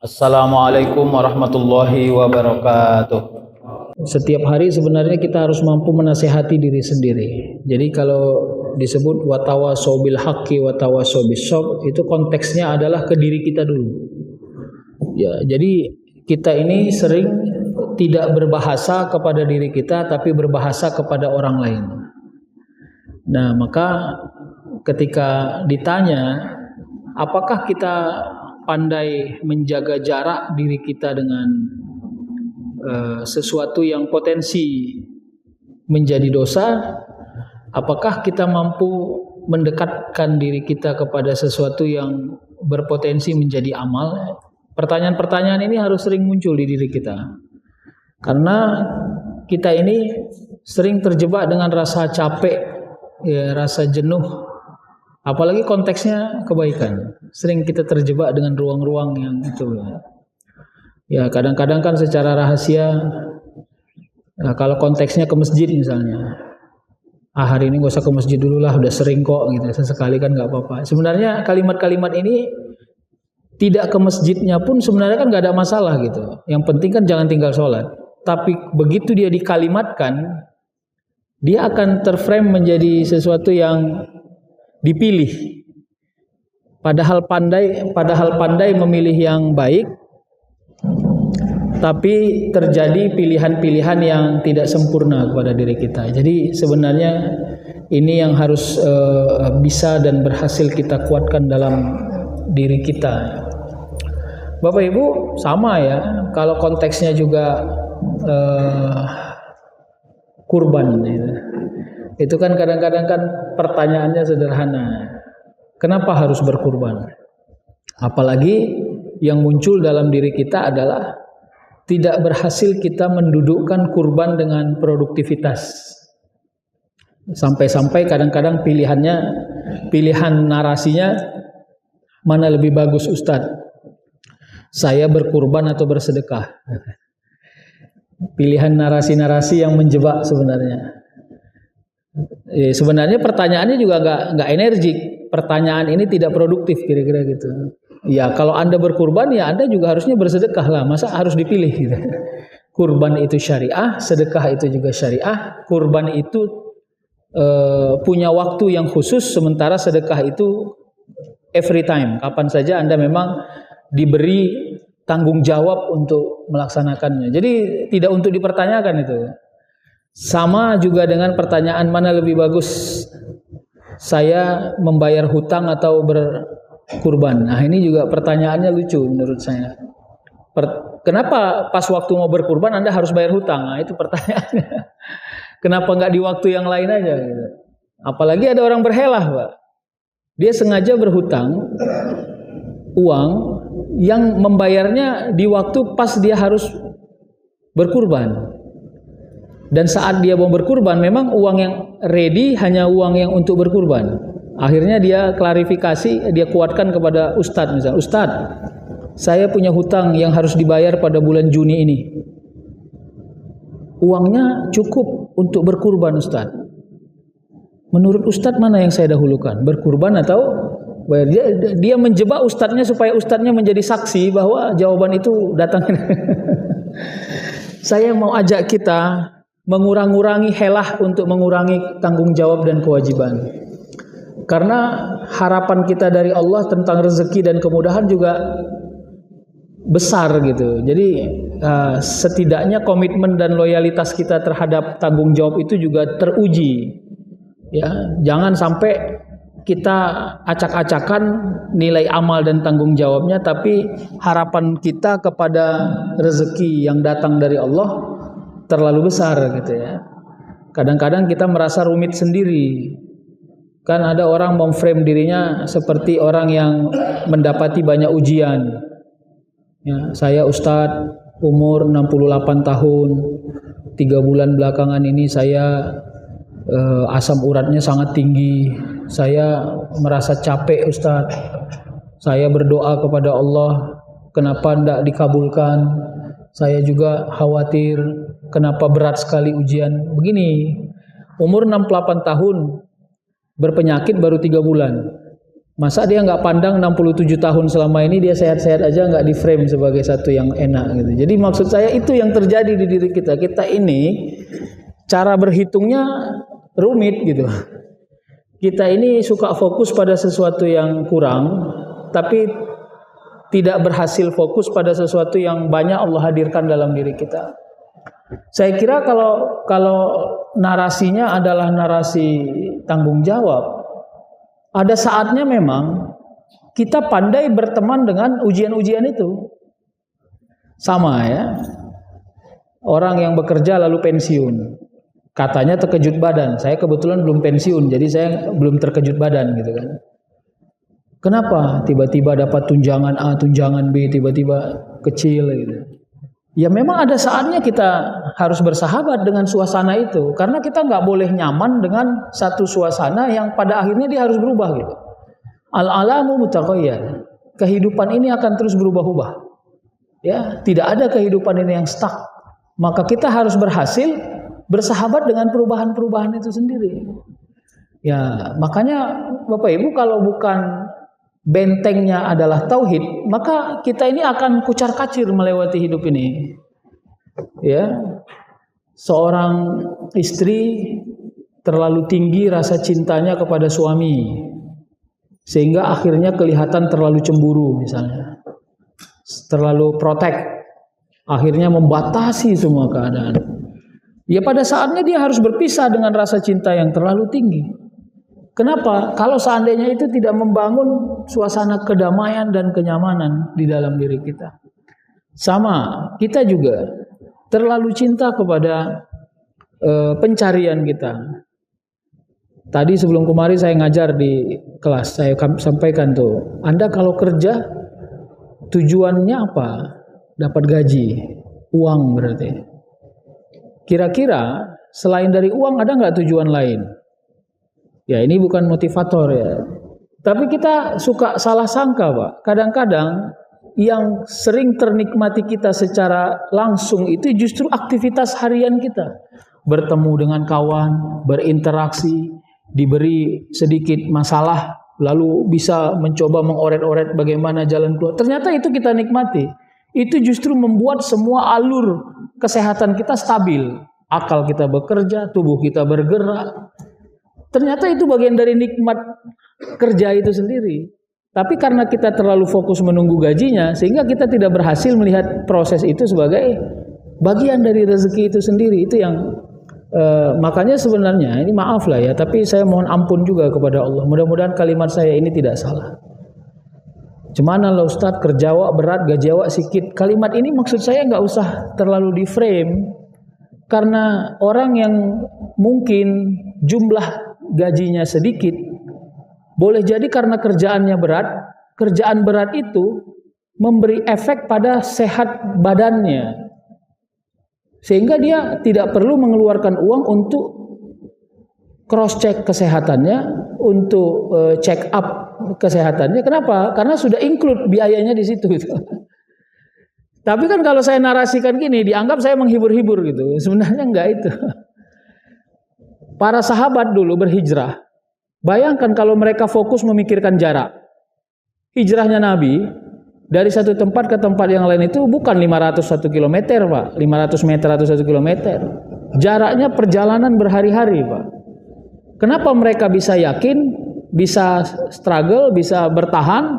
Assalamualaikum warahmatullahi wabarakatuh. Setiap hari sebenarnya kita harus mampu menasehati diri sendiri. Jadi kalau disebut watawasau bil haqqi watawasau bis sabr, itu konteksnya adalah ke diri kita dulu. Ya, jadi kita ini sering tidak berbahasa kepada diri kita tapi berbahasa kepada orang lain. Nah, maka ketika ditanya apakah kita pandai menjaga jarak diri kita dengan sesuatu yang potensi menjadi dosa, apakah kita mampu mendekatkan diri kita kepada sesuatu yang berpotensi menjadi amal? Pertanyaan-pertanyaan ini harus sering muncul di diri kita, karena kita ini sering terjebak dengan rasa capek, ya, rasa jenuh, apalagi konteksnya kebaikan. Sering kita terjebak dengan ruang-ruang yang itu. Ya, kadang-kadang kan secara rahasia, nah, kalau konteksnya ke masjid misalnya, hari ini gak usah ke masjid dulu lah, udah sering kok gitu, sesekali kan gak apa-apa. Sebenarnya kalimat-kalimat ini tidak ke masjidnya pun sebenarnya kan gak ada masalah gitu. Yang penting kan jangan tinggal sholat. Tapi begitu dia dikalimatkan, dia akan terframe menjadi sesuatu yang dipilih. Padahal pandai memilih yang baik, tapi terjadi pilihan-pilihan yang tidak sempurna kepada diri kita. Jadi sebenarnya ini yang harus bisa dan berhasil kita kuatkan dalam diri kita. Bapak Ibu sama ya, kalau konteksnya juga kurban gitu. Itu kan kadang-kadang kan pertanyaannya sederhana. Kenapa harus berkurban? Apalagi yang muncul dalam diri kita adalah tidak berhasil kita mendudukkan kurban dengan produktivitas. Sampai-sampai kadang-kadang pilihan narasinya mana lebih bagus Ustadz? Saya berkurban atau bersedekah? Pilihan narasi-narasi yang menjebak sebenarnya. Sebenarnya pertanyaannya juga nggak energik. Pertanyaan ini tidak produktif kira-kira gitu. Ya kalau Anda berkurban ya Anda juga harusnya bersedekah lah. Masa harus dipilih gitu. Kurban itu syariah, sedekah itu juga syariah. Kurban itu punya waktu yang khusus, sementara sedekah itu every time. Kapan saja Anda memang diberi tanggung jawab untuk melaksanakannya. Jadi tidak untuk dipertanyakan itu. Sama juga dengan pertanyaan mana lebih bagus, saya membayar hutang atau berkurban. Nah ini juga pertanyaannya lucu menurut saya. Kenapa pas waktu mau berkurban Anda harus bayar hutang? Nah itu pertanyaannya. Kenapa nggak di waktu yang lain aja? Gitu. Apalagi ada orang berhelah, Pak. Dia sengaja berhutang uang yang membayarnya di waktu pas dia harus berkurban. Dan saat dia mau berkurban, memang uang yang ready hanya uang yang untuk berkurban. Akhirnya dia klarifikasi, dia kuatkan kepada Ustadz misalnya, Ustadz, saya punya hutang yang harus dibayar pada bulan Juni ini. Uangnya cukup untuk berkurban Ustadz. Menurut Ustadz mana yang saya dahulukan? Berkurban atau bayar? Dia menjebak Ustadznya supaya Ustadznya menjadi saksi bahwa jawaban itu datang. Saya mau ajak kita mengurangi helah untuk mengurangi tanggung jawab dan kewajiban. Karena harapan kita dari Allah tentang rezeki dan kemudahan juga besar gitu. Jadi setidaknya komitmen dan loyalitas kita terhadap tanggung jawab itu juga teruji. Ya, jangan sampai kita acak-acakan nilai amal dan tanggung jawabnya, tapi harapan kita kepada rezeki yang datang dari Allah terlalu besar gitu ya. Kadang-kadang kita merasa rumit sendiri. Kan ada orang memframe dirinya seperti orang yang mendapati banyak ujian. Ya, saya Ustadz umur 68 tahun. 3 bulan belakangan ini saya asam uratnya sangat tinggi. Saya merasa capek Ustadz. Saya berdoa kepada Allah, kenapa tidak dikabulkan? Saya juga khawatir kenapa berat sekali ujian. Begini, umur 68 tahun, berpenyakit baru 3 bulan. Masa dia nggak pandang 67 tahun selama ini dia sehat-sehat aja, nggak di frame sebagai satu yang enak gitu. Jadi maksud saya itu yang terjadi di diri kita. Kita ini cara berhitungnya rumit gitu. Kita ini suka fokus pada sesuatu yang kurang, tapi tidak berhasil fokus pada sesuatu yang banyak Allah hadirkan dalam diri kita. Saya kira kalau narasinya adalah narasi tanggung jawab, ada saatnya memang kita pandai berteman dengan ujian-ujian itu. Sama ya, orang yang bekerja lalu pensiun, katanya terkejut badan. Saya kebetulan belum pensiun, jadi saya belum terkejut badan gitu kan. Kenapa tiba-tiba dapat tunjangan A, tunjangan B, tiba-tiba kecil gitu. Ya memang ada saatnya kita harus bersahabat dengan suasana itu, karena kita nggak boleh nyaman dengan satu suasana yang pada akhirnya dia harus berubah gitu. Al-alamu mutaghayyir. Kehidupan ini akan terus berubah-ubah. Ya, tidak ada kehidupan ini yang stuck. Maka kita harus berhasil bersahabat dengan perubahan-perubahan itu sendiri. Ya, makanya Bapak Ibu kalau bukan bentengnya adalah tauhid, maka kita ini akan kucar-kacir melewati hidup ini. Ya. Seorang istri terlalu tinggi rasa cintanya kepada suami, sehingga akhirnya kelihatan terlalu cemburu misalnya. Terlalu protek, akhirnya membatasi semua keadaan. Ya pada saatnya dia harus berpisah dengan rasa cinta yang terlalu tinggi. Kenapa? Kalau seandainya itu tidak membangun suasana kedamaian dan kenyamanan di dalam diri kita. Sama, kita juga terlalu cinta kepada pencarian kita. Tadi sebelum kemarin saya ngajar di kelas, saya sampaikan tuh, Anda kalau kerja tujuannya apa? Dapat gaji, uang berarti. Kira-kira selain dari uang ada nggak tujuan lain? Ya ini bukan motivator ya. Tapi kita suka salah sangka Pak. Kadang-kadang yang sering ternikmati kita secara langsung itu justru aktivitas harian kita. Bertemu dengan kawan, berinteraksi, diberi sedikit masalah, lalu bisa mencoba mengoret-oret bagaimana jalan keluar. Ternyata itu kita nikmati. Itu justru membuat semua alur kesehatan kita stabil. Akal kita bekerja, tubuh kita bergerak. Ternyata itu bagian dari nikmat kerja itu sendiri. Tapi karena kita terlalu fokus menunggu gajinya, sehingga kita tidak berhasil melihat proses itu sebagai bagian dari rezeki itu sendiri. Itu yang makanya sebenarnya ini maaf lah ya, tapi saya mohon ampun juga kepada Allah. Mudah-mudahan kalimat saya ini tidak salah. Cemana lah Ustadz, kerja awak berat, gaji awak sikit. Kalimat ini maksud saya nggak usah terlalu di frame, karena orang yang mungkin jumlah gajinya sedikit, boleh jadi karena kerjaannya berat, kerjaan berat itu memberi efek pada sehat badannya, sehingga dia tidak perlu mengeluarkan uang untuk cross check kesehatannya, untuk check up kesehatannya. Kenapa? Karena sudah include biayanya di situ. Tapi kan kalau saya narasikan gini, dianggap saya menghibur-hibur gitu. Sebenarnya enggak itu. Para sahabat dulu berhijrah. Bayangkan kalau mereka fokus memikirkan jarak. Hijrahnya Nabi dari satu tempat ke tempat yang lain itu bukan 501 km, Pak. 500 meter atau 1 km. Jaraknya perjalanan berhari-hari, Pak. Kenapa mereka bisa yakin, bisa struggle, bisa bertahan?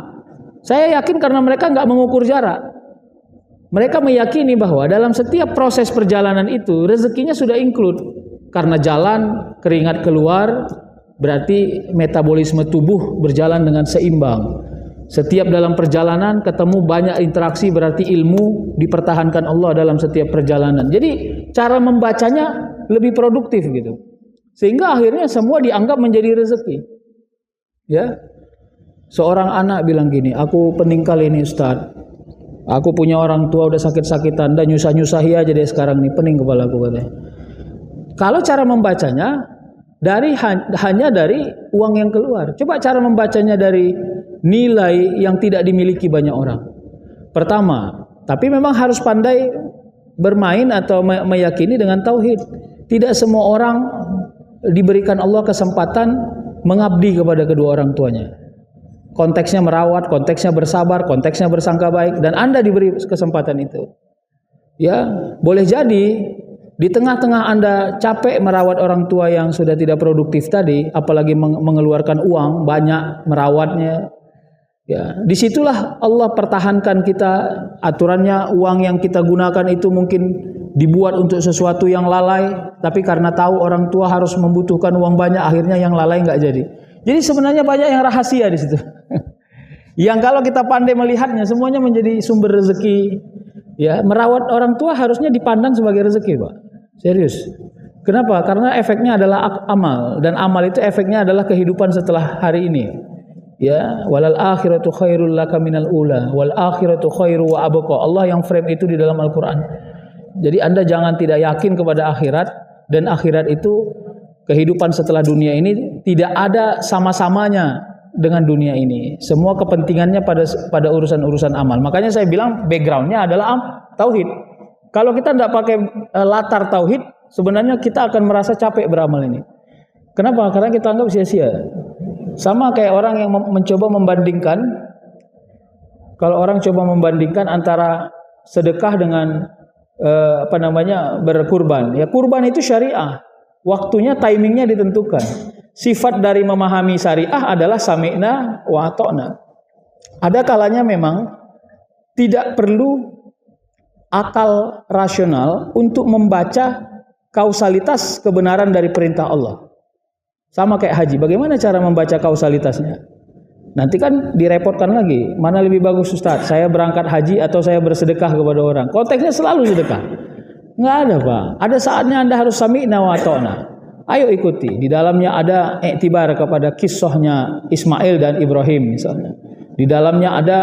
Saya yakin karena mereka nggak mengukur jarak. Mereka meyakini bahwa dalam setiap proses perjalanan itu rezekinya sudah include. Karena jalan, keringat keluar, berarti metabolisme tubuh berjalan dengan seimbang. Setiap dalam perjalanan ketemu banyak interaksi, berarti ilmu dipertahankan Allah dalam setiap perjalanan. Jadi cara membacanya lebih produktif gitu. Sehingga akhirnya semua dianggap menjadi rezeki. Ya. Seorang anak bilang gini, aku peninggal ini Ustaz. Aku punya orang tua udah sakit-sakitan, dan nyusah-nyusahi aja deh sekarang nih, pening kepala aku katanya. Kalau cara membacanya hanya dari uang yang keluar. Coba cara membacanya dari nilai yang tidak dimiliki banyak orang. Pertama, tapi memang harus pandai bermain atau meyakini dengan tauhid. Tidak semua orang diberikan Allah kesempatan mengabdi kepada kedua orang tuanya. konteksnya merawat, konteksnya bersabar, konteksnya bersangka baik, dan Anda diberi kesempatan itu. Ya, boleh jadi di tengah-tengah Anda capek merawat orang tua yang sudah tidak produktif tadi, apalagi mengeluarkan uang banyak merawatnya. Ya, disitulah Allah pertahankan kita, aturannya uang yang kita gunakan itu mungkin dibuat untuk sesuatu yang lalai, tapi karena tahu orang tua harus membutuhkan uang banyak, akhirnya yang lalai nggak jadi. Jadi sebenarnya banyak yang rahasia di situ. Yang kalau kita pandai melihatnya, semuanya menjadi sumber rezeki. Ya, merawat orang tua harusnya dipandang sebagai rezeki, Pak. Serius. Kenapa? Karena efeknya adalah amal, dan amal itu efeknya adalah kehidupan setelah hari ini. Ya, walal akhiratu khairul laka minal ula, wal akhiratu khairu wa abqa. Allah yang frame itu di dalam Al-Qur'an. Jadi Anda jangan tidak yakin kepada akhirat, dan akhirat itu kehidupan setelah dunia ini tidak ada sama-samanya dengan dunia ini. Semua kepentingannya pada urusan-urusan amal. Makanya saya bilang backgroundnya adalah tauhid. Kalau kita tidak pakai latar tauhid, sebenarnya kita akan merasa capek beramal ini. Kenapa? Karena kita anggap sia-sia. Sama kayak orang yang mencoba membandingkan. Kalau orang coba membandingkan antara sedekah dengan berkurban. Ya, kurban itu syariah. Waktunya, timingnya ditentukan. Sifat dari memahami syariah adalah sami'na wa ata'na. Ada kalanya memang tidak perlu akal rasional untuk membaca kausalitas kebenaran dari perintah Allah. Sama kayak haji. Bagaimana cara membaca kausalitasnya? Nanti kan direpotkan lagi. Mana lebih bagus Ustaz? Saya berangkat haji atau saya bersedekah kepada orang? Konteksnya selalu sedekah. Nggak ada, Pak. Ada saatnya Anda harus sami'na wa ata'na. Ayo ikuti. Di dalamnya ada iktibar kepada kisahnya Ismail dan Ibrahim misalnya. Di dalamnya ada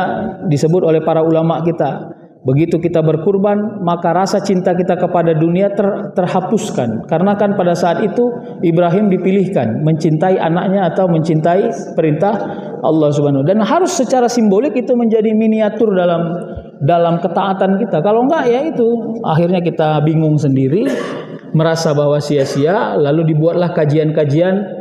disebut oleh para ulama kita. Begitu kita berkurban, maka rasa cinta kita kepada dunia terhapuskan. Karena kan pada saat itu Ibrahim dipilihkan mencintai anaknya atau mencintai perintah Allah Subhanahu. Dan harus secara simbolik itu menjadi miniatur dalam ketaatan kita. Kalau enggak ya itu akhirnya kita bingung sendiri, merasa bahwa sia-sia, lalu dibuatlah kajian-kajian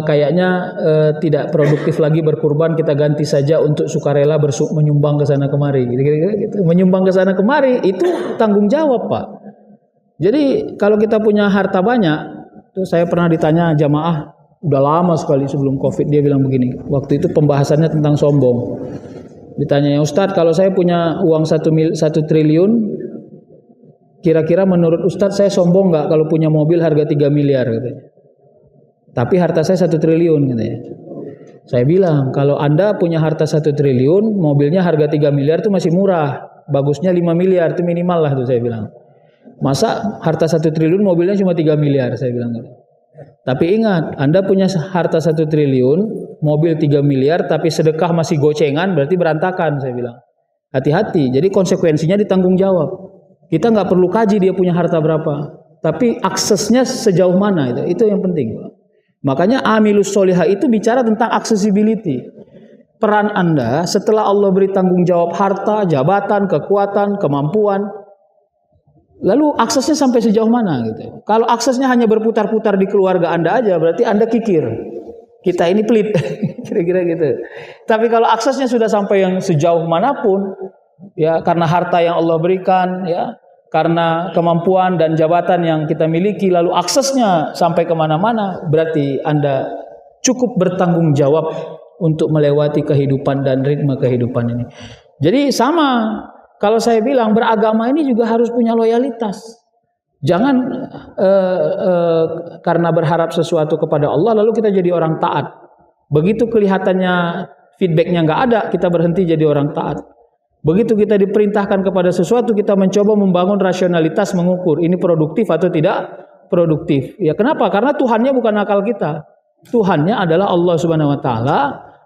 kayaknya tidak produktif lagi berkurban, kita ganti saja untuk sukarela menyumbang ke sana kemari, gitu. Menyumbang ke sana kemari itu tanggung jawab, Pak. Jadi kalau kita punya harta banyak, itu saya pernah ditanya jamaah udah lama sekali sebelum Covid, dia bilang begini. Waktu itu pembahasannya tentang sombong. Ditanya, Ustadz, kalau saya punya uang 1 triliun, kira-kira menurut Ustadz saya sombong nggak kalau punya mobil harga 3 miliar katanya. Tapi harta saya 1 triliun katanya. Saya bilang, kalau Anda punya harta 1 triliun, mobilnya harga 3 miliar itu masih murah. Bagusnya 5 miliar itu minimal lah tuh saya bilang. Masa harta 1 triliun mobilnya cuma 3 miliar saya bilang. Tapi ingat, Anda punya harta 1 triliun, mobil 3 miliar tapi sedekah masih gocengan, berarti berantakan saya bilang. Hati-hati. Jadi konsekuensinya ditanggung jawab. Kita nggak perlu kaji dia punya harta berapa, tapi aksesnya sejauh mana itu yang penting. Makanya amilus solihah itu bicara tentang accessibility. Peran Anda setelah Allah beri tanggung jawab harta, jabatan, kekuatan, kemampuan, lalu aksesnya sampai sejauh mana gitu. Kalau aksesnya hanya berputar-putar di keluarga Anda aja, berarti Anda kikir. Kita ini pelit, kira-kira gitu. Tapi kalau aksesnya sudah sampai yang sejauh manapun, ya karena harta yang Allah berikan, ya karena kemampuan dan jabatan yang kita miliki, lalu aksesnya sampai kemana-mana, berarti Anda cukup bertanggung jawab untuk melewati kehidupan dan ritme kehidupan ini. Jadi sama, kalau saya bilang beragama ini juga harus punya loyalitas. Jangan karena berharap sesuatu kepada Allah lalu kita jadi orang taat. Begitu kelihatannya feedbacknya nggak ada, kita berhenti jadi orang taat. Begitu kita diperintahkan kepada sesuatu, kita mencoba membangun rasionalitas mengukur ini produktif atau tidak produktif. Ya kenapa? Karena Tuhannya bukan akal kita. Tuhannya adalah Allah Subhanahu wa taala.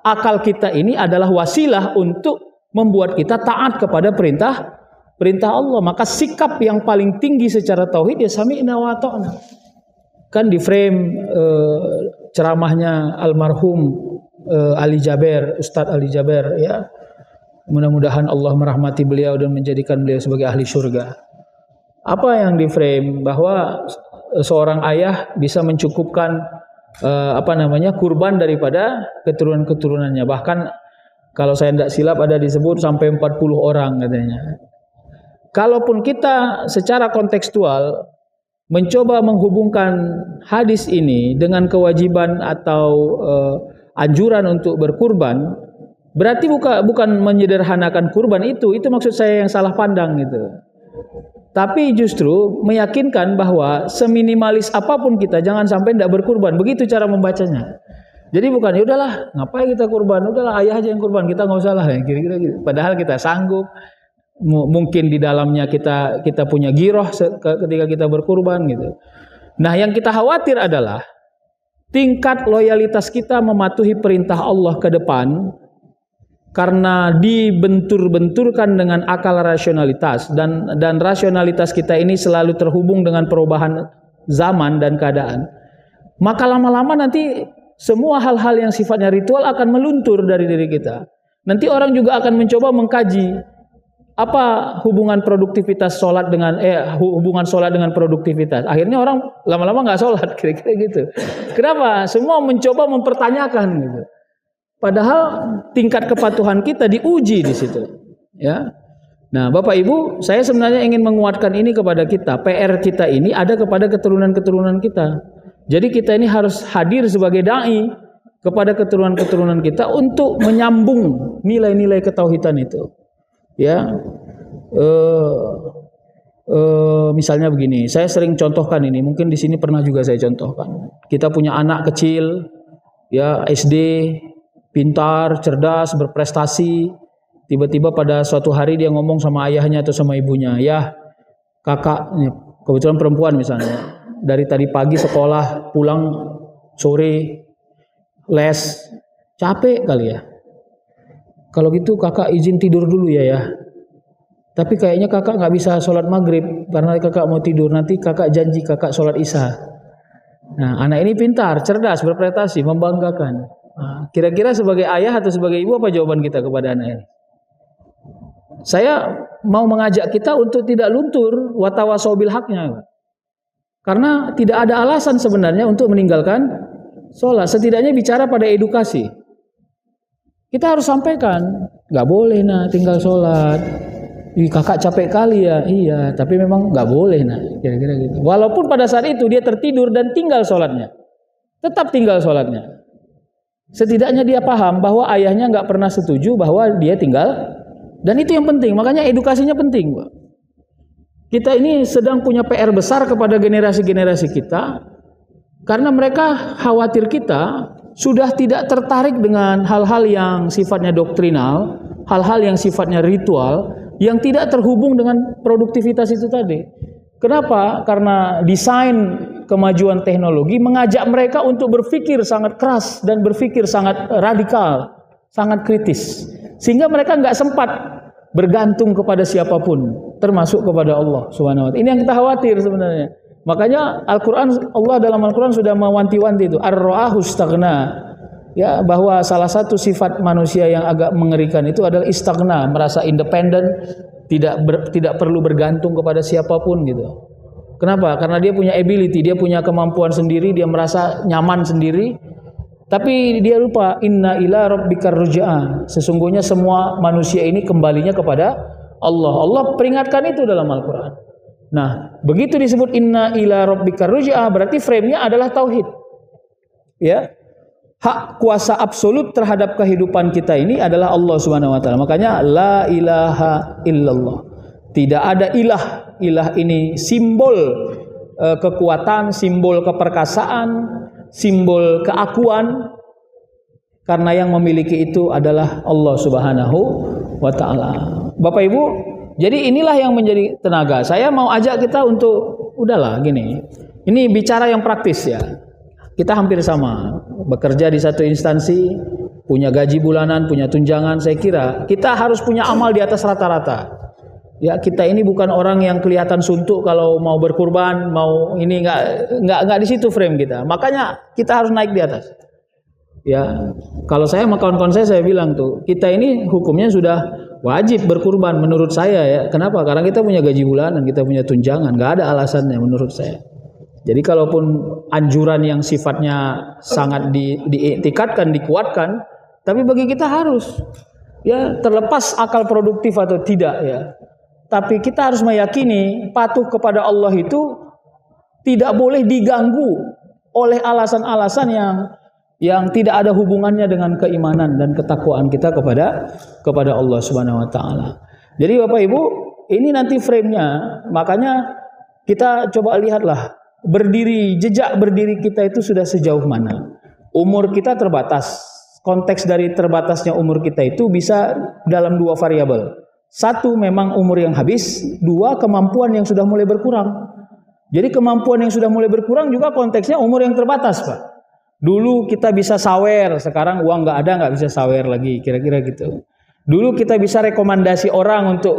Akal kita ini adalah wasilah untuk membuat kita taat kepada perintah Allah. Maka sikap yang paling tinggi secara tauhid ya sami'na wa ata'na. Kan di frame ceramahnya almarhum Ali Jaber, Ustadz Ali Jaber ya. Mudah-mudahan Allah merahmati beliau dan menjadikan beliau sebagai ahli surga. Apa yang di frame? Bahwa seorang ayah bisa mencukupkan kurban daripada keturunan-keturunannya. Bahkan kalau saya tidak silap ada disebut sampai 40 orang katanya. Kalaupun kita secara kontekstual mencoba menghubungkan hadis ini dengan kewajiban atau anjuran untuk berkurban, berarti bukan menyederhanakan kurban itu maksud saya yang salah pandang gitu. Tapi justru meyakinkan bahwa seminimalis apapun kita jangan sampai tidak berkurban. Begitu cara membacanya. Jadi bukan ya udahlah ngapain kita kurban, udahlah ayah aja yang kurban, kita nggak usah lah kira-kira gitu. Padahal kita sanggup, mungkin di dalamnya kita punya giroh ketika kita berkurban gitu. Nah yang kita khawatir adalah tingkat loyalitas kita mematuhi perintah Allah ke depan karena dibentur-benturkan dengan akal rasionalitas dan rasionalitas kita ini selalu terhubung dengan perubahan zaman dan keadaan. Maka lama-lama nanti semua hal-hal yang sifatnya ritual akan meluntur dari diri kita. Nanti orang juga akan mencoba mengkaji apa hubungan produktivitas sholat dengan hubungan sholat dengan produktivitas. Akhirnya orang lama-lama nggak sholat, kira-kira gitu. Kenapa? Semua mencoba mempertanyakan gitu. Padahal tingkat kepatuhan kita diuji di situ. Ya. Nah, Bapak Ibu, saya sebenarnya ingin menguatkan ini kepada kita. PR kita ini ada kepada keturunan-keturunan kita. Jadi kita ini harus hadir sebagai dai kepada keturunan-keturunan kita untuk menyambung nilai-nilai ketauhidan itu. Ya, misalnya begini, saya sering contohkan ini, mungkin di sini pernah juga saya contohkan. Kita punya anak kecil, ya SD, pintar, cerdas, berprestasi. Tiba-tiba pada suatu hari dia ngomong sama ayahnya atau sama ibunya, ya kakak, kebetulan perempuan misalnya, dari tadi pagi sekolah, pulang sore les, capek kali ya. Kalau gitu kakak izin tidur dulu ya. Tapi kayaknya kakak nggak bisa sholat maghrib karena kakak mau tidur. Nanti kakak janji kakak sholat isya. Nah, anak ini pintar, cerdas, berprestasi, membanggakan. Nah, kira-kira sebagai ayah atau sebagai ibu apa jawaban kita kepada anak ini? Saya mau mengajak kita untuk tidak luntur watawasau bil haknya. Karena tidak ada alasan sebenarnya untuk meninggalkan sholat. Setidaknya bicara pada edukasi. Kita harus sampaikan, nggak boleh nah tinggal sholat. Kakak capek kali ya, iya. Tapi memang nggak boleh nah, kira-kira gitu. Walaupun pada saat itu dia tertidur dan tinggal sholatnya, tetap tinggal sholatnya. Setidaknya dia paham bahwa ayahnya nggak pernah setuju bahwa dia tinggal, dan itu yang penting. Makanya edukasinya penting, Pak. Kita ini sedang punya PR besar kepada generasi-generasi kita, karena mereka khawatir kita sudah tidak tertarik dengan hal-hal yang sifatnya doktrinal, hal-hal yang sifatnya ritual, yang tidak terhubung dengan produktivitas itu tadi. Kenapa? Karena desain kemajuan teknologi mengajak mereka untuk berpikir sangat keras dan berpikir sangat radikal, sangat kritis. Sehingga mereka nggak sempat bergantung kepada siapapun, termasuk kepada Allah Subhanahu wa Ta'ala. Ini yang kita khawatir sebenarnya. Makanya Allah dalam Al-Quran sudah mewanti-wanti itu, ar-ra'ahu istaghna, ya, bahwa salah satu sifat manusia yang agak mengerikan itu adalah istaghna, merasa independen, tidak perlu bergantung kepada siapapun gitu. Kenapa? Karena dia punya ability, dia punya kemampuan sendiri, dia merasa nyaman sendiri. Tapi dia lupa, inna ila rabbikar ruj'a. Sesungguhnya semua manusia ini kembalinya kepada Allah. Allah peringatkan itu dalam Al-Quran. Nah, begitu disebut inna ila rabbikar ruj'a, berarti frame-nya adalah tauhid. Ya. Hak kuasa absolut terhadap kehidupan kita ini adalah Allah Subhanahu wa Ta'ala. Makanya la ilaha illallah. Tidak ada ilah. Ilah ini simbol kekuatan, simbol keperkasaan, simbol keakuan, karena yang memiliki itu adalah Allah Subhanahu wa Ta'ala. Bapak Ibu, jadi inilah yang menjadi tenaga. Saya mau ajak kita untuk udahlah gini. Ini bicara yang praktis ya. Kita hampir sama, bekerja di satu instansi, punya gaji bulanan, punya tunjangan. Saya kira kita harus punya amal di atas rata-rata. Ya, kita ini bukan orang yang kelihatan suntuk kalau mau berkurban, mau ini nggak di situ frame kita. Makanya kita harus naik di atas. Ya, kalau saya sama kawan-kawan saya bilang tuh, kita ini hukumnya sudah wajib berkurban menurut saya ya. Kenapa? Karena kita punya gaji bulanan, kita punya tunjangan, nggak ada alasannya menurut saya. Jadi kalaupun anjuran yang sifatnya sangat diiktikadkan, dikuatkan, tapi bagi kita harus, ya, terlepas akal produktif atau tidak, ya. Tapi kita harus meyakini patuh kepada Allah itu tidak boleh diganggu oleh alasan-alasan yang tidak ada hubungannya dengan keimanan dan ketakwaan kita kepada Allah Subhanahu wa taala. Jadi Bapak Ibu, ini nanti frame-nya, makanya kita coba lihatlah jejak berdiri kita itu sudah sejauh mana. Umur kita terbatas. Konteks dari terbatasnya umur kita itu bisa dalam dua variabel. Satu, memang umur yang habis. Dua, kemampuan yang sudah mulai berkurang. Jadi kemampuan yang sudah mulai berkurang juga konteksnya umur yang terbatas, Pak. Dulu kita bisa sawer, sekarang uang nggak ada, nggak bisa sawer lagi, kira-kira gitu. Dulu kita bisa rekomendasi orang untuk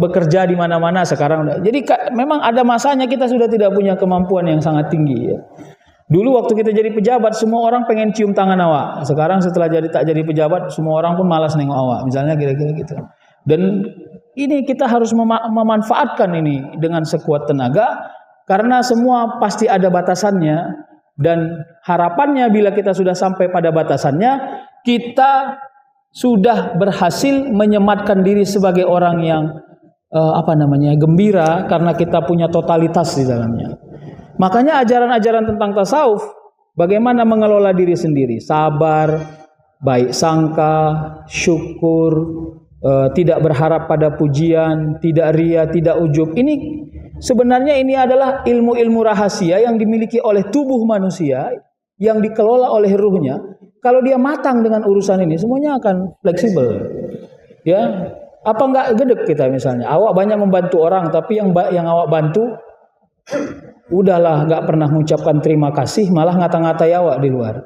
bekerja di mana-mana, sekarang udah. Jadi memang ada masanya kita sudah tidak punya kemampuan yang sangat tinggi, ya. Dulu waktu kita jadi pejabat, semua orang pengen cium tangan awak. Sekarang setelah tak jadi pejabat, semua orang pun malas nengok awak. Misalnya kira-kira gitu. Dan ini kita harus memanfaatkan ini dengan sekuat tenaga, karena semua pasti ada batasannya. Dan harapannya bila kita sudah sampai pada batasannya, kita sudah berhasil menyematkan diri sebagai orang yang gembira karena kita punya totalitas di dalamnya. Makanya ajaran-ajaran tentang tasawuf, bagaimana mengelola diri sendiri, sabar, baik sangka, syukur, tidak berharap pada pujian, tidak ria, tidak ujub. Ini sebenarnya ini adalah ilmu-ilmu rahasia yang dimiliki oleh tubuh manusia, yang dikelola oleh ruhnya. Kalau dia matang dengan urusan ini, semuanya akan fleksibel. Ya, apa enggak gedek kita misalnya? Awak banyak membantu orang, tapi yang awak bantu, udahlah enggak pernah mengucapkan terima kasih, malah ngata-ngatai awak di luar.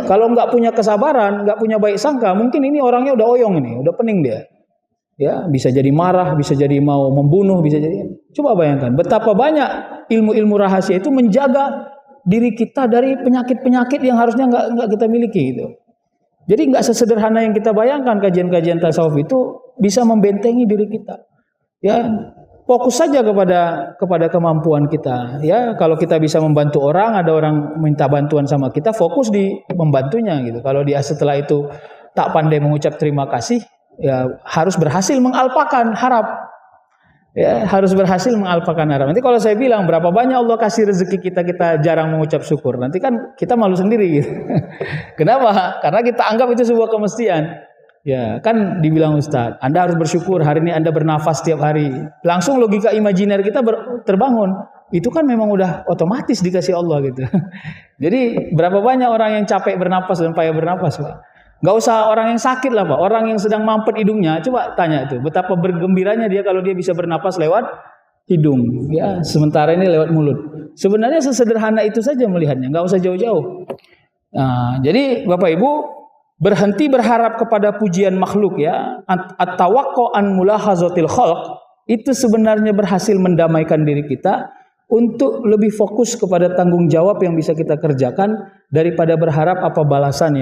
Kalau enggak punya kesabaran, enggak punya baik sangka, mungkin ini orangnya udah oyong ini, udah pening dia. Ya, bisa jadi marah, bisa jadi mau membunuh, bisa jadi. Coba bayangkan betapa banyak ilmu-ilmu rahasia itu menjaga diri kita dari penyakit-penyakit yang harusnya enggak kita miliki gitu. Jadi enggak sesederhana yang kita bayangkan kajian-kajian tasawuf itu bisa membentengi diri kita. Ya, fokus saja kepada kemampuan kita. Ya, kalau kita bisa membantu orang, ada orang minta bantuan sama kita, fokus di membantunya gitu. Kalau dia setelah itu tak pandai mengucap terima kasih, ya harus berhasil mengalpakan harap. Ya, harus berhasil mengalpakan harap. Nanti kalau saya bilang berapa banyak Allah kasih rezeki kita jarang mengucap syukur, nanti kan kita malu sendiri gitu. Kenapa? Karena kita anggap itu sebuah kemestian. Ya, kan dibilang Ustaz, Anda harus bersyukur hari ini Anda bernafas setiap hari. Langsung logika imajiner kita terbangun. Itu kan memang udah otomatis dikasih Allah gitu. Jadi berapa banyak orang yang capek bernafas dan payah bernafas, Pak? Gak usah orang yang sakit lah, Pak. Orang yang sedang mampet hidungnya, coba tanya itu, betapa bergembiranya dia kalau dia bisa bernapas lewat hidung. Ya, sementara ini lewat mulut. Sebenarnya sesederhana itu saja melihatnya, gak usah jauh-jauh. Nah, jadi Bapak Ibu, berhenti berharap kepada pujian makhluk, ya. At-tawaqqu an mulahazatil khalq, itu sebenarnya berhasil mendamaikan diri kita untuk lebih fokus kepada tanggung jawab yang bisa kita kerjakan daripada berharap apa balasan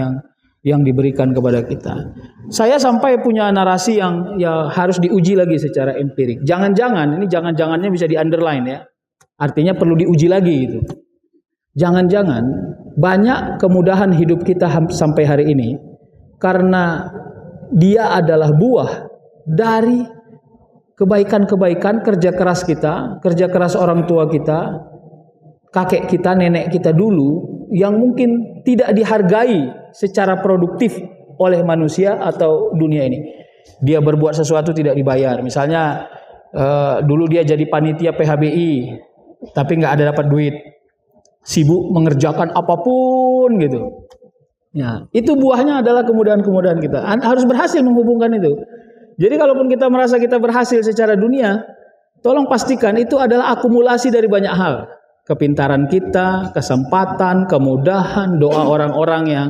yang diberikan kepada kita. Saya sampai punya narasi yang ya harus diuji lagi secara empirik. Jangan-jangannya bisa di underline, ya. Artinya perlu diuji lagi gitu. Jangan-jangan banyak kemudahan hidup kita sampai hari ini karena dia adalah buah dari kebaikan-kebaikan kerja keras kita, kerja keras orang tua kita, kakek kita, nenek kita dulu, yang mungkin tidak dihargai secara produktif oleh manusia atau dunia ini. Dia berbuat sesuatu tidak dibayar. Misalnya dulu dia jadi panitia PHBI, tapi nggak ada dapat duit. Sibuk mengerjakan apapun gitu. Ya, itu buahnya adalah kemudahan-kemudahan kita. Harus berhasil menghubungkan itu. Jadi kalaupun kita merasa kita berhasil secara dunia, tolong pastikan itu adalah akumulasi dari banyak hal. Kepintaran kita, kesempatan, kemudahan, doa orang-orang yang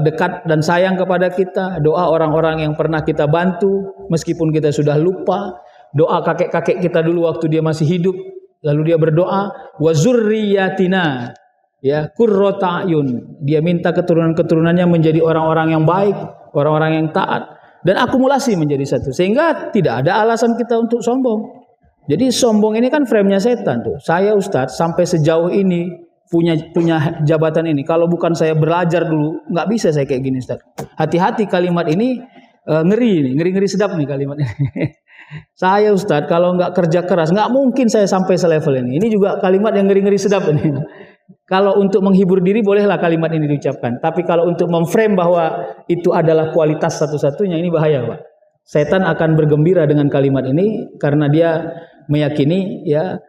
dekat dan sayang kepada kita, doa orang-orang yang pernah kita bantu meskipun kita sudah lupa, doa kakek-kakek kita dulu waktu dia masih hidup, lalu dia berdoa wa zurriyatina, ya, qurrata ayun, dia minta keturunan-keturunannya menjadi orang-orang yang baik, orang-orang yang taat, dan akumulasi menjadi satu, sehingga tidak ada alasan kita untuk sombong. Jadi sombong ini kan frame-nya setan tuh. Saya Ustadz sampai sejauh ini punya jabatan ini. Kalau bukan saya belajar dulu, nggak bisa saya kayak gini Ustadz. Hati-hati kalimat ini ngeri sedap nih kalimat ini. Saya Ustadz kalau nggak kerja keras, nggak mungkin saya sampai selevel ini. Ini juga kalimat yang ngeri sedap ini. Kalau untuk menghibur diri bolehlah kalimat ini diucapkan. Tapi kalau untuk memframe bahwa itu adalah kualitas satu-satunya, ini bahaya Pak. Setan akan bergembira dengan kalimat ini karena dia meyakini ya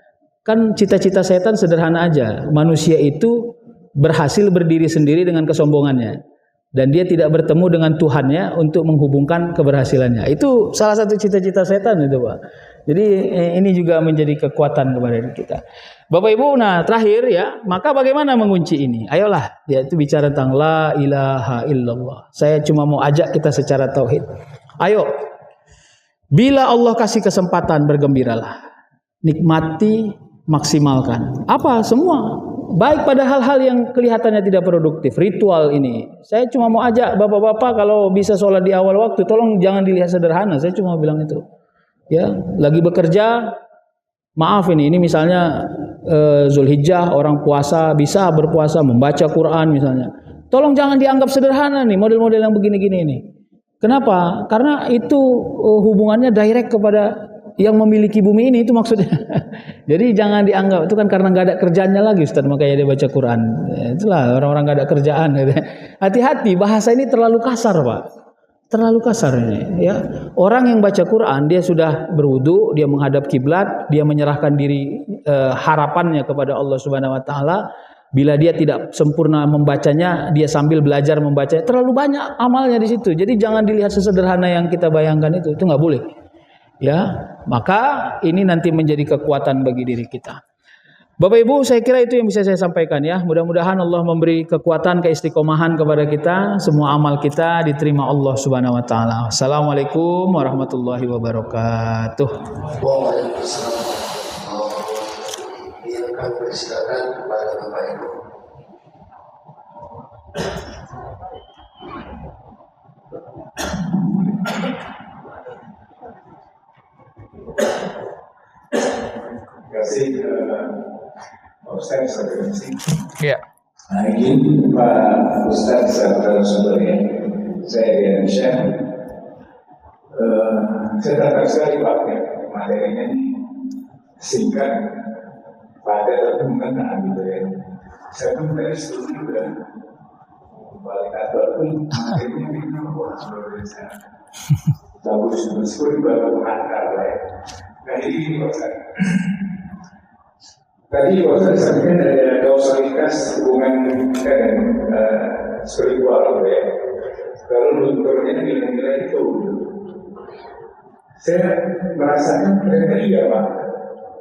kan cita-cita setan sederhana aja. Manusia itu berhasil berdiri sendiri dengan kesombongannya dan dia tidak bertemu dengan Tuhannya untuk menghubungkan keberhasilannya. Itu salah satu cita-cita setan itu Pak. Jadi ini juga menjadi kekuatan kepada kita. Bapak Ibu, nah terakhir ya, maka bagaimana mengunci ini? Ayolah, yaitu bicara tentang la ilaha illallah. Saya cuma mau ajak kita secara tauhid. Ayo, bila Allah kasih kesempatan bergembiralah, nikmati, maksimalkan. Apa? Semua. Baik pada hal-hal yang kelihatannya tidak produktif, ritual ini. Saya cuma mau ajak bapak-bapak kalau bisa sholat di awal waktu, tolong jangan dilihat sederhana. Saya cuma bilang itu. Ya, lagi bekerja, maaf ini misalnya Zulhijjah orang puasa bisa berpuasa membaca Quran misalnya. Tolong jangan dianggap sederhana nih model-model yang begini-gini ini. Kenapa? Karena itu hubungannya direct kepada yang memiliki bumi ini, itu maksudnya. Jadi jangan dianggap itu kan karena nggak ada kerjaannya lagi Ustaz makanya dia baca Quran. Itulah orang-orang nggak ada kerjaan. Hati-hati bahasa ini terlalu kasar Pak. Terlalu kasar ini ya. Orang yang baca Quran dia sudah berwudu, dia menghadap kiblat, dia menyerahkan diri harapannya kepada Allah Subhanahu wa taala. Bila dia tidak sempurna membacanya, dia sambil belajar membaca. Terlalu banyak amalnya di situ. Jadi jangan dilihat sesederhana yang kita bayangkan itu nggak boleh. Ya, maka ini nanti menjadi kekuatan bagi diri kita. Bapak Ibu, saya kira itu yang bisa saya sampaikan ya. Mudah-mudahan Allah memberi kekuatan, keistiqomahan kepada kita. Semua amal kita diterima Allah Subhanahu wa taala. Assalamualaikum warahmatullahi wabarakatuh. Waalaikumsalam. Kami persilakan kepada Bapak Ibu. Terima kasih Pak Ustaz sampai di sini. Ya. Nah, ini Pak Ustaz serta sumbernya saya Rian Syah. Saya tertarik sekali Pak ya, materinya ini singkat, padat tapi mengena gitu ya. Saya pun dari studi udah balik kantor pun materinya ini luar biasa. Bagus, meskipun baru mengantar lah ya. Nah ini Pak Ustaz. Tadi Pak Ustaz sampaikan ada kausalitas hubungan kita dan spiritual gitu ya. Kalau lunturnya nilai-nilai itu, saya merasakan ternyata iya Pak.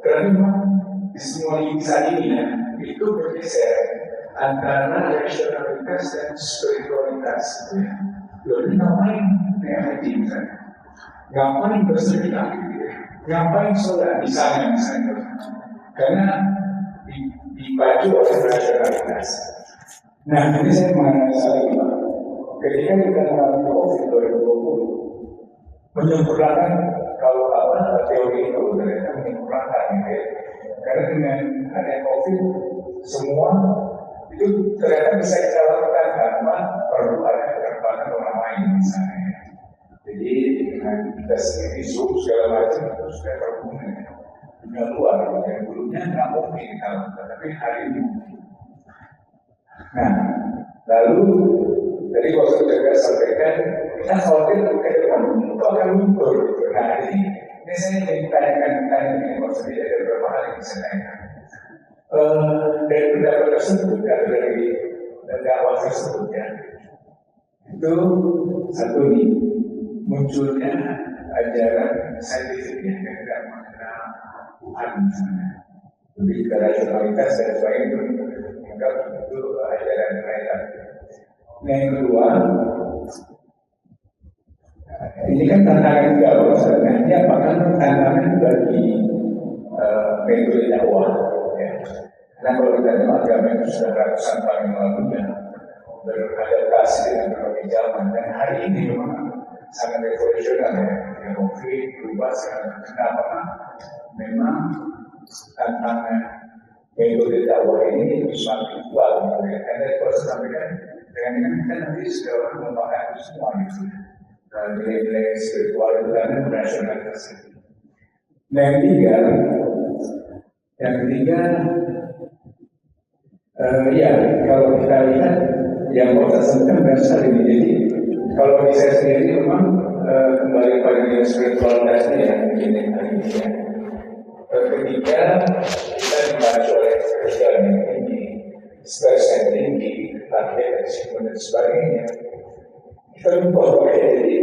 Karena memang di semua insan ini ya, itu bergeser antara rasionalitas dan spiritualitas gitu ya. Loh ini ngapain naik haji misalnya? Ngapain bersedekah gitu ya? Ngapain sholat di sana misalnya? Karena dipacu oleh rasionalitas. Nah, ini saya mengenai Pak. Ketika kita mengalami COVID 2020, menyempurnakan kalau apa teori itu ternyata menyempurnakan gitu ya. Karena dengan adanya COVID, semua itu ternyata bisa kita lakukan tanpa perlu ada keterlibatan orang lain misalnya. Jadi dengan kita sendiri Zoom segala macam itu sudah terhubung dunia luar yang dulunya nggak mungkin kita lakukan, tapi hari ini mungkin. Nah, lalu tadi waktu juga sampaikan kita khawatir ke depan itu akan luntur gitu. Nah ini saya ingin tanyakan ini maksudnya ada beberapa hal yang saya tanyakan. Dari pendapat tersebut dari dakwah tersebut ya, itu satu nih munculnya ajaran saintifik yang tidak mengenal Tuhan misalnya, lebih ke rasionalitas dan sebagainya itu menganggap itu ajaran mereka. Nah yang kedua, ini kan tantangan juga maksudnya, ini apakah tantangan bagi metode dakwah? Ya. Karena kalau kita tahu agama itu sudah ratusan tahun lalu ya, beradaptasi dengan berbagai zaman dan hari ini memang sangat revolusioner ya. yang konkret, berubah sekarang. Kenapa? Memang tantangan metode dakwah ini semakin kuat. Karena kalau saya sampaikan, dengan kita nanti sudah membahas itu semua gitu. Dan nilai-nilai spiritual itu kan rasionalitas. Nah yang ketiga, ya kalau kita lihat yang mau saya sampaikan berasal ini. Jadi kalau di saya sendiri memang kembali pada nilai spiritualitasnya yang begini ya. Ketiga, kita dibaca oleh kerjaan ini, stres yang tinggi, target achievement dan sebagainya. Kita lupa bahwa jadi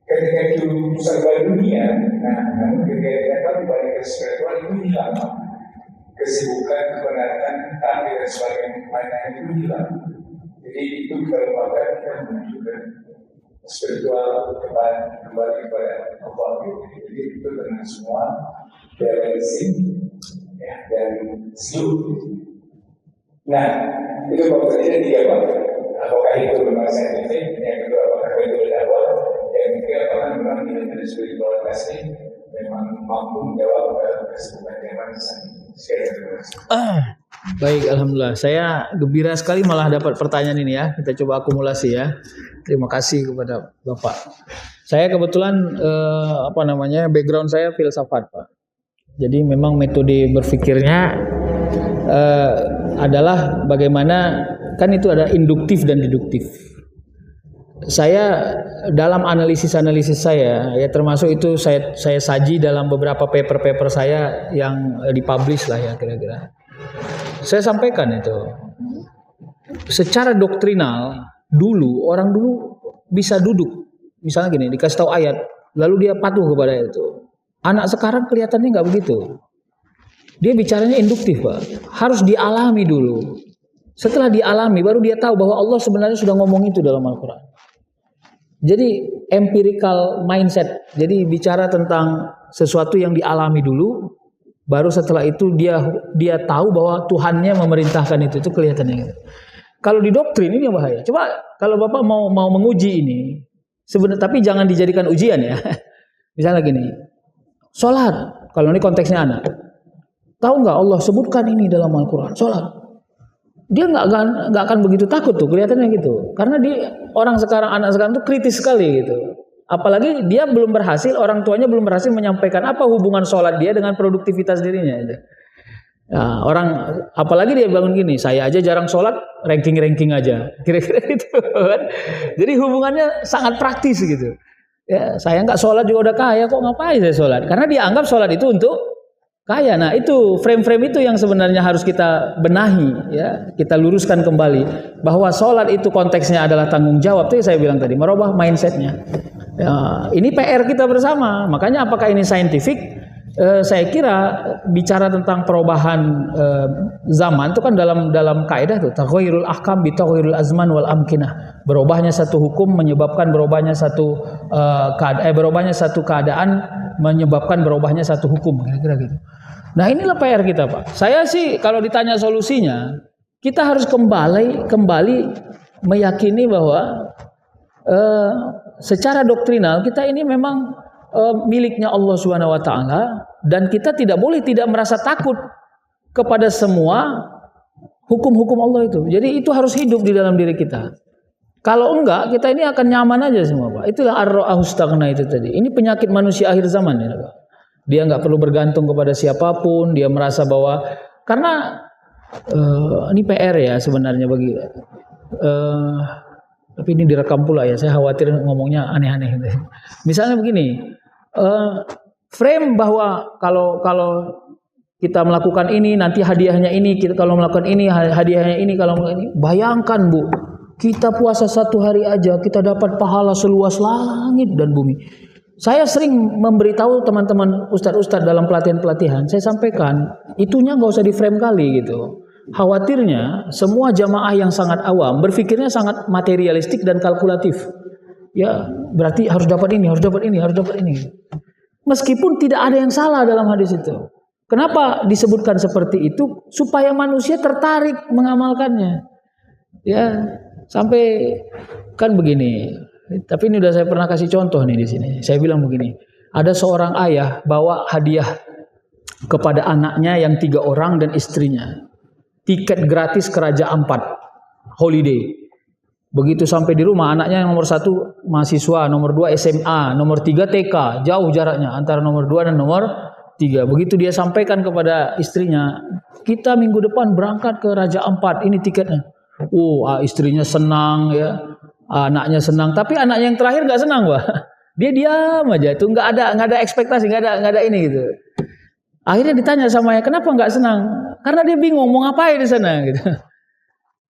ketika itu serba dunia, namun ketika kita kembali ke spiritual itu hilang. Kesibukan, kebenaran, target dan sebagainya itu hilang. Jadi itu merupakan kita menunjukkan spiritual kembali kepada Allah. Jadi itu dengan semua balancing ya, dan seluruh. Nah, itu maksudnya tiga Pak. Apakah itu memang saintifik? Yang kedua, apakah itu dakwah? Yang ketiga, apakah memang nilai spiritualitas ini memang mampu menjawab kesibukan zaman saat ini? Baik, alhamdulillah. Saya gembira sekali malah dapat pertanyaan ini ya. Kita coba akumulasi ya. Terima kasih kepada Bapak. Saya kebetulan background saya filsafat, Pak. Jadi memang metode berpikirnya adalah bagaimana, kan itu ada induktif dan deduktif. Saya dalam analisis saya ya, termasuk itu saya saji dalam beberapa paper saya yang dipublish lah ya kira-kira. Saya sampaikan itu secara doktrinal orang dulu bisa duduk misalnya gini, dikasih tahu ayat lalu dia patuh kepada itu. Anak sekarang kelihatannya nggak begitu. Dia bicaranya induktif, Pak. Harus dialami dulu. Setelah dialami baru dia tahu bahwa Allah sebenarnya sudah ngomong itu dalam Al-Quran. Jadi empirical mindset. Jadi bicara tentang sesuatu yang dialami dulu, baru setelah itu dia tahu bahwa Tuhannya memerintahkan itu kelihatannya gitu. Kalau di doktrin ini yang bahaya. Coba kalau Bapak mau menguji ini, sebenarnya tapi jangan dijadikan ujian ya. Misalnya gini, sholat. Kalau ini konteksnya anak, tahu nggak Allah sebutkan ini dalam Al-Quran, sholat. Dia nggak akan begitu takut tuh, kelihatannya gitu. Karena anak sekarang tuh kritis sekali gitu. Apalagi dia belum berhasil, orang tuanya belum berhasil menyampaikan apa hubungan sholat dia dengan produktivitas dirinya. Gitu. Nah, apalagi dia bangun gini, saya aja jarang sholat, ranking aja, kira-kira gitu kan. Jadi hubungannya sangat praktis gitu. Ya, saya nggak sholat juga udah kaya, kok ngapain saya sholat? Karena dia anggap sholat itu untuk kaya. Nah itu frame-frame itu yang sebenarnya harus kita benahi, ya kita luruskan kembali bahwa sholat itu konteksnya adalah tanggung jawab. Itu yang saya bilang tadi, merubah mindsetnya. Ya, ini PR kita bersama. Makanya apakah ini saintifik? Saya kira bicara tentang perubahan zaman itu kan dalam kaidah tuh taghayyurul ahkam bi taghayyuril azman wal amkinah. Berubahnya satu hukum menyebabkan berubahnya satu keadaan menyebabkan berubahnya satu hukum, kira-kira gitu. Nah, inilah PR kita, Pak. Saya sih kalau ditanya solusinya, kita harus kembali meyakini bahwa secara doktrinal kita ini memang miliknya Allah Subhanahu wa taala dan kita tidak boleh tidak merasa takut kepada semua hukum-hukum Allah itu. Jadi itu harus hidup di dalam diri kita. Kalau enggak, kita ini akan nyaman aja semua, Pak. Itulah ar-ra'ahustagna itu tadi. Ini penyakit manusia akhir zaman ya, Pak. Dia enggak perlu bergantung kepada siapapun, dia merasa bahwa karena ini PR ya sebenarnya bagi tapi ini direkam pula ya, saya khawatir ngomongnya aneh-aneh. Misalnya begini, frame bahwa kalau kita melakukan ini nanti hadiahnya ini, kita kalau melakukan ini hadiahnya ini, kalau melakukan ini, bayangkan Bu, kita puasa 1 hari aja kita dapat pahala seluas langit dan bumi. Saya sering memberitahu teman-teman ustadz-ustadz dalam pelatihan-pelatihan, saya sampaikan itunya nggak usah di frame kali gitu. Khawatirnya semua jamaah yang sangat awam berpikirnya sangat materialistik dan kalkulatif. Ya, berarti harus dapat ini, harus dapat ini, harus dapat ini. Meskipun tidak ada yang salah dalam hadis itu. Kenapa disebutkan seperti itu? Supaya manusia tertarik mengamalkannya. Ya, sampai kan begini. Tapi ini udah saya pernah kasih contoh nih di sini. Saya bilang begini, ada seorang ayah bawa hadiah kepada anaknya yang 3 orang dan istrinya. Tiket gratis ke Raja Ampat, holiday. Begitu sampai di rumah, anaknya yang nomor 1 mahasiswa, nomor 2 SMA, nomor 3 TK, jauh jaraknya antara nomor 2 dan nomor 3. Begitu dia sampaikan kepada istrinya, kita minggu depan berangkat ke Raja Ampat, ini tiketnya. Istrinya senang ya, anaknya senang. Tapi anaknya yang terakhir nggak senang, Pak. Dia diam aja, itu nggak ada ekspektasi, nggak ada ini gitu. Akhirnya ditanya sama ayah, kenapa nggak senang? Karena dia bingung mau ngapain di sana gitu.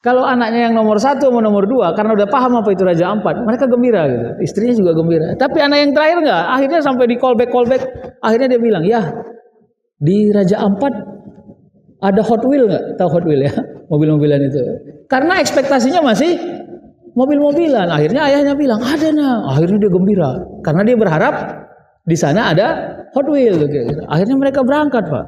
Kalau anaknya yang nomor 1 sama nomor 2 karena udah paham apa itu Raja Ampat, mereka gembira gitu. Istrinya juga gembira. Tapi anak yang terakhir enggak. Akhirnya sampai di callback. Akhirnya dia bilang, "Ya, di Raja Ampat ada Hot Wheel enggak? Tahu Hot Wheel ya? Mobil-mobilan itu." Karena ekspektasinya masih mobil-mobilan. Akhirnya ayahnya bilang, "Ada nah." Akhirnya dia gembira karena dia berharap di sana ada Hot Wheel gitu. Akhirnya mereka berangkat, Pak.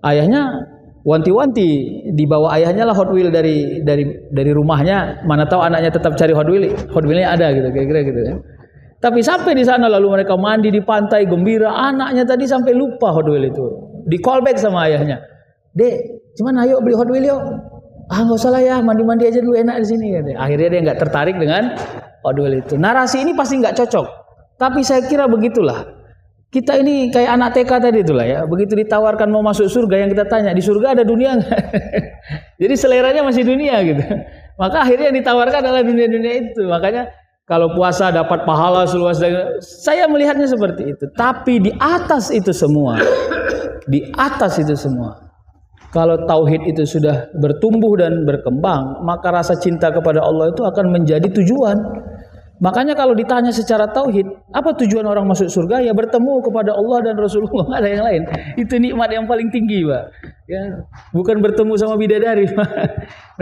Ayahnya wanti-wanti, dibawa ayahnya lah Hot Wheel dari rumahnya, mana tahu anaknya tetap cari Hot Wheelnya ada gitu, kira-kira gitu ya. Tapi sampai di sana lalu mereka mandi di pantai gembira, anaknya tadi sampai lupa Hot Wheel itu. Di callback sama ayahnya, "Dek, cuman ayo beli Hot Wheel yuk." "Nggak usah lah ya, mandi-mandi aja dulu enak di sini." Akhirnya dia nggak tertarik dengan Hot Wheel itu. Narasi ini pasti nggak cocok, tapi saya kira begitulah. Kita ini kayak anak TK tadi itulah ya. Begitu ditawarkan mau masuk surga, yang kita tanya, di surga ada dunia nggak? Jadi seleranya masih dunia gitu. Maka akhirnya yang ditawarkan adalah dunia-dunia itu. Makanya kalau puasa dapat pahala seluas dari, saya melihatnya seperti itu. Tapi di atas itu semua, kalau tauhid itu sudah bertumbuh dan berkembang, maka rasa cinta kepada Allah itu akan menjadi tujuan. Makanya kalau ditanya secara tauhid, apa tujuan orang masuk surga? Ya bertemu kepada Allah dan Rasulullah, nggak ada yang lain. Itu nikmat yang paling tinggi, Pak. Ya, bukan bertemu sama bidadari, Pak.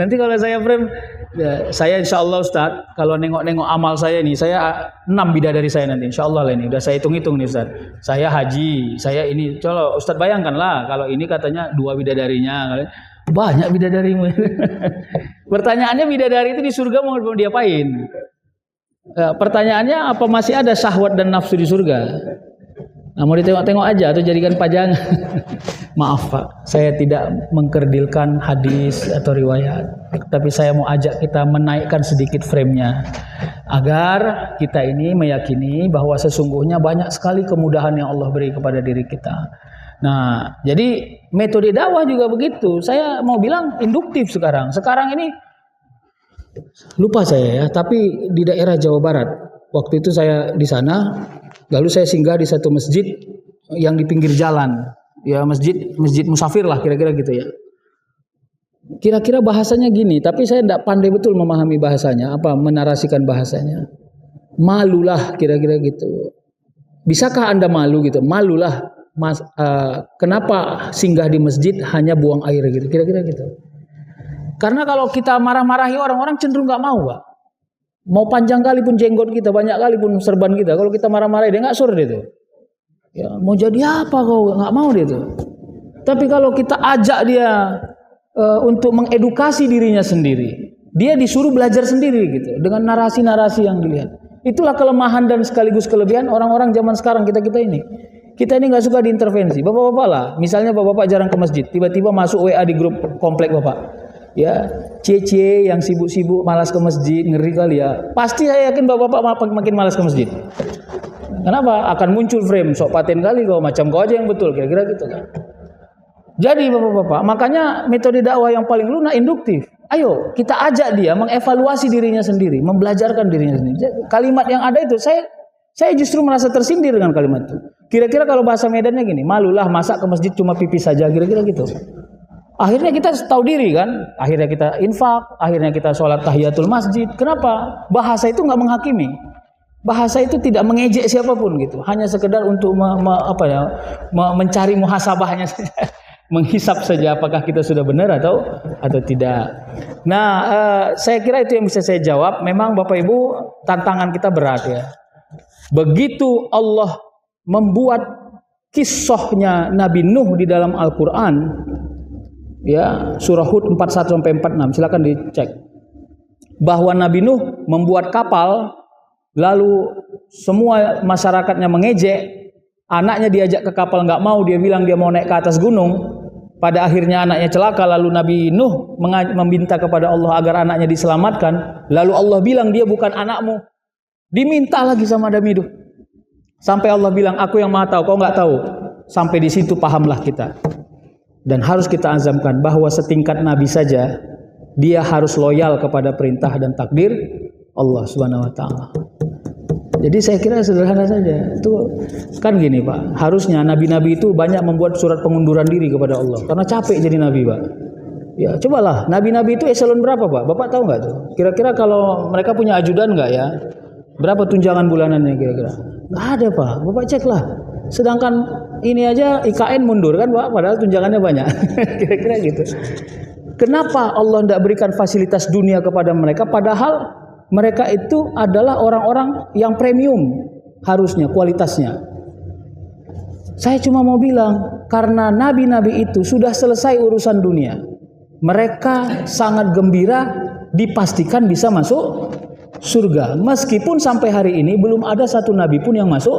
Nanti kalau saya frame, ya, saya insya Allah Ustaz, kalau nengok-nengok amal saya ini, saya 6 bidadari saya nanti, insya Allah lah ini. Udah saya hitung-hitung nih Ustaz. Saya haji, saya ini, coba Ustaz bayangkanlah, kalau ini katanya 2 bidadarinya, banyak bidadarimu. Pertanyaannya bidadari itu di surga mau diapain? Pertanyaannya apa masih ada syahwat dan nafsu di surga? Nah, mau ditengok-tengok aja atau jadikan pajangan? Maaf Pak, saya tidak mengkerdilkan hadis atau riwayat, tapi saya mau ajak kita menaikkan sedikit frame-nya agar kita ini meyakini bahwa sesungguhnya banyak sekali kemudahan yang Allah beri kepada diri kita. Nah, jadi metode dakwah juga begitu. Saya mau bilang induktif sekarang. Sekarang ini lupa saya ya, tapi di daerah Jawa Barat. Waktu itu saya di sana, lalu saya singgah di satu masjid yang di pinggir jalan. Ya masjid musafir lah kira-kira gitu ya. Kira-kira bahasanya gini, tapi saya tidak pandai betul memahami bahasanya, menarasikan bahasanya. Malulah kira-kira gitu. Bisakah Anda malu gitu? Malulah, Mas, kenapa singgah di masjid hanya buang air gitu? Kira-kira gitu. Karena kalau kita marah-marahi orang cenderung nggak mau, Pak. Mau panjang kali pun jenggot kita, banyak kali pun serban kita, kalau kita marah-marahi dia nggak sur dia tuh. Ya, mau jadi apa kau? Nggak mau dia tuh. Tapi kalau kita ajak dia untuk mengedukasi dirinya sendiri, dia disuruh belajar sendiri gitu, dengan narasi-narasi yang dilihat. Itulah kelemahan dan sekaligus kelebihan orang-orang zaman sekarang kita ini. Kita ini nggak suka diintervensi. Bapak-bapak lah, misalnya bapak-bapak jarang ke masjid, tiba-tiba masuk WA di grup komplek bapak. Ya, cie yang sibuk-sibuk malas ke masjid, ngeri kali ya. Pasti saya yakin bapak-bapak makin malas ke masjid. Kenapa? Akan muncul frame, sok paten kali kau, macam kau aja yang betul, kira-kira gitu kan. Jadi bapak-bapak, makanya metode dakwah yang paling lunak induktif. Ayo kita ajak dia mengevaluasi dirinya sendiri, membelajarkan dirinya sendiri. Kalimat yang ada itu, saya justru merasa tersindir dengan kalimat itu. Kira-kira kalau bahasa Medannya gini, malulah masa ke masjid cuma pipis saja, kira-kira gitu. Akhirnya kita tahu diri kan, akhirnya kita infak, akhirnya kita sholat tahiyatul masjid. Kenapa? Bahasa itu nggak menghakimi, bahasa itu tidak mengejek siapapun gitu, hanya sekedar untuk mencari muhasabahnya saja, menghisap saja apakah kita sudah benar atau tidak. Nah, saya kira itu yang bisa saya jawab. Memang Bapak Ibu tantangan kita berat ya. Begitu Allah membuat kisahnya Nabi Nuh di dalam Al-Quran. Ya, surah Hud 41 sampai 46, silakan dicek. Bahwa Nabi Nuh membuat kapal lalu semua masyarakatnya mengejek, anaknya diajak ke kapal nggak mau, dia bilang dia mau naik ke atas gunung. Pada akhirnya anaknya celaka, lalu Nabi Nuh meminta kepada Allah agar anaknya diselamatkan. Lalu Allah bilang dia bukan anakmu. Diminta lagi sama Nabi Nuh. Sampai Allah bilang, aku yang maha tahu, kau nggak tahu. Sampai di situ pahamlah kita. Dan harus kita azamkan bahwa setingkat Nabi saja, dia harus loyal kepada perintah dan takdir Allah Subhanahu wa Ta'ala. Jadi saya kira sederhana saja. Itu kan gini Pak, harusnya nabi-nabi itu banyak membuat surat pengunduran diri kepada Allah karena capek jadi nabi Pak. Ya cobalah, nabi-nabi itu eselon berapa Pak? Bapak tahu nggak tuh? Kira-kira kalau mereka punya ajudan nggak ya? Berapa tunjangan bulanannya kira-kira? Nggak ada Pak, Bapak ceklah. Sedangkan ini aja IKN mundur kan Pak, padahal tunjangannya banyak. Kira-kira gitu. Kenapa Allah tidak berikan fasilitas dunia kepada mereka padahal mereka itu adalah orang-orang yang premium harusnya kualitasnya. Saya cuma mau bilang karena nabi-nabi itu sudah selesai urusan dunia. Mereka sangat gembira dipastikan bisa masuk surga. Meskipun sampai hari ini belum ada satu nabi pun yang masuk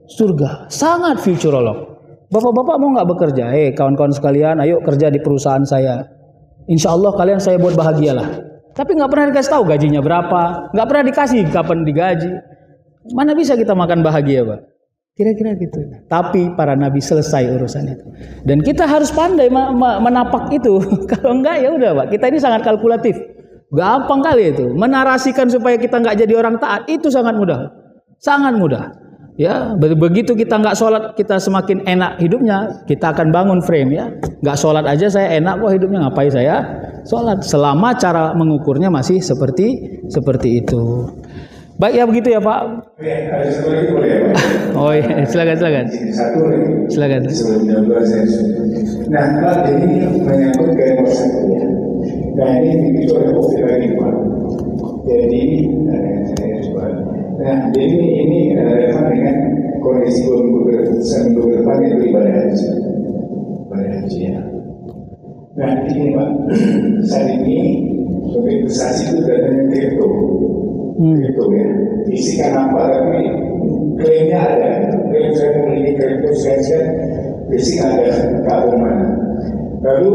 surga. Sangat futurolog. Bapak-bapak mau nggak bekerja? Kawan-kawan sekalian, ayo kerja di perusahaan saya. Insya Allah kalian saya buat bahagialah. Tapi nggak pernah dikasih tahu gajinya berapa, nggak pernah dikasih kapan digaji. Mana bisa kita makan bahagia Pak? Kira-kira gitu. Tapi para nabi selesai urusan itu. Dan kita harus pandai menapak itu. Kalau enggak ya udah Pak. Kita ini sangat kalkulatif. Gampang kali itu. Menarasikan supaya kita nggak jadi orang taat itu sangat mudah. Sangat mudah. Ya, begitu kita nggak sholat, kita semakin enak hidupnya, kita akan bangun frame ya. Nggak sholat aja saya enak kok hidupnya, ngapain saya sholat? Selama cara mengukurnya masih seperti itu. Baik ya begitu ya Pak. Ada satu lagi boleh ya Pak? Oh iya, silakan. Satu lagi. Silakan. Sebelum jam 12 saya sudah. Nah, Pak, ini menyangkut ke nomor 1 ya. Nah, ini itu ada COVID lagi Pak. Jadi, saya coba. Nah, jadi ini relevan dengan kondisi seminggu ke depan itu ibadah haji. Ibadah haji ya. Nah, ini Pak, saat ini investasi itu datangnya kripto. Kripto ya. Isikan apa tapi klaimnya ada. Klaim saya memiliki kripto sekian, fisik ada keagungan. Lalu